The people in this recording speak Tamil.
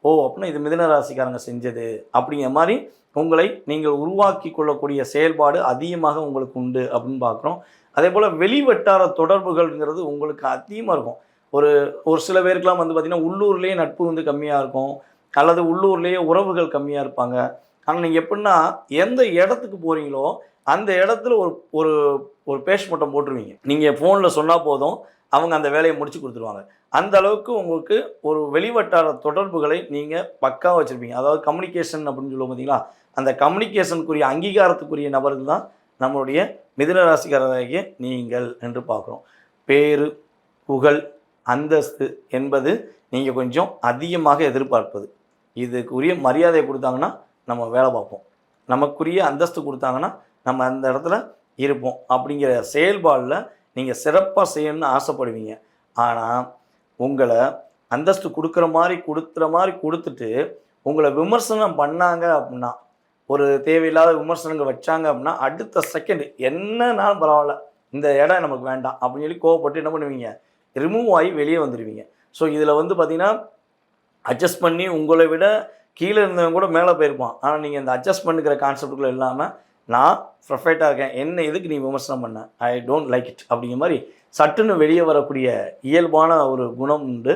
ஓ அப்படின்னா இது மிதுன ராசிக்காரங்க செஞ்சது அப்படிங்கிற மாதிரி உங்களை நீங்கள் உருவாக்கி கொள்ளக்கூடிய செயல்பாடு அதிகமாக உங்களுக்கு உண்டு அப்படின்னு பார்க்குறோம். அதே போல் வெளி வட்டார தொடர்புகள்ங்கிறது உங்களுக்கு அதிகமாக இருக்கும். ஒரு ஒரு சில பேருக்குலாம் வந்து பார்த்திங்கன்னா உள்ளூர்லேயே நட்பு வந்து கம்மியாக இருக்கும், அல்லது உள்ளூர்லேயே உறவுகள் கம்மியாக இருப்பாங்க. ஆனால் நீங்கள் எப்படின்னா எந்த இடத்துக்கு போகிறீங்களோ அந்த இடத்துல ஒரு ஒரு ஒரு பேஷ் மட்டும் போட்டுருவீங்க. நீங்கள் ஃபோனில் சொன்னால் போதும், அவங்க அந்த வேலையை முடிச்சு கொடுத்துருவாங்க. அந்த அளவுக்கு உங்களுக்கு ஒரு வெளிவட்டார தொடர்புகளை நீங்கள் பக்காவாக வச்சுருப்பீங்க. அதாவது கம்யூனிகேஷன் அப்படின்னு சொல்லுவோம் பார்த்தீங்களா, அந்த கம்யூனிகேஷனுக்குரிய அங்கீகாரத்துக்குரிய நபர்கள் தான் நம்மளுடைய மிதுன ராசிக்காரராகிய நீங்கள் என்று பார்க்குறோம். பேரு, புகழ், அந்தஸ்து என்பது நீங்கள் கொஞ்சம் அதிகமாக எதிர்பார்ப்பது. இதுக்குரிய மரியாதை கொடுத்தாங்கன்னா நம்ம வேலை பார்ப்போம், நமக்குரிய அந்தஸ்து கொடுத்தாங்கன்னா நம்ம அந்த இடத்துல இருப்போம் அப்படிங்கிற செயல்பாடில் நீங்கள் சிறப்பாக செய்யணும்னு ஆசைப்படுவீங்க. ஆனால் உங்களை அந்தஸ்து கொடுக்குற மாதிரி கொடுத்துட்டு உங்களை விமர்சனம் பண்ணாங்க அப்படின்னா, ஒரு தேவையில்லாத விமர்சனங்கள் வச்சாங்க அப்படின்னா, அடுத்த செகண்ட் என்னன்னாலும் பரவாயில்ல, இந்த இடம் நமக்கு வேண்டாம் அப்படின்னு சொல்லி கோவப்பட்டு என்ன பண்ணுவீங்க, ரிமூவ் ஆகி வெளியே வந்துடுவீங்க. ஸோ இதில் வந்து பார்த்திங்கன்னா அட்ஜஸ்ட் பண்ணி உங்களை விட கீழே இருந்தவங்க கூட மேலே போயிருப்பான். ஆனால் நீங்கள் இந்த அட்ஜஸ்ட் பண்ணிக்கிற கான்செப்டுக்குள்ளே இல்லாமல் நான் ப்ரொஃபைட்டாக இருக்கேன், என்ன எதுக்கு நீ விமர்சனம் பண்ண, ஐ டோன்ட் லைக் இட் அப்படிங்கிற மாதிரி சட்டுன்னு வெளியே வரக்கூடிய இயல்பான ஒரு குணம் உண்டு.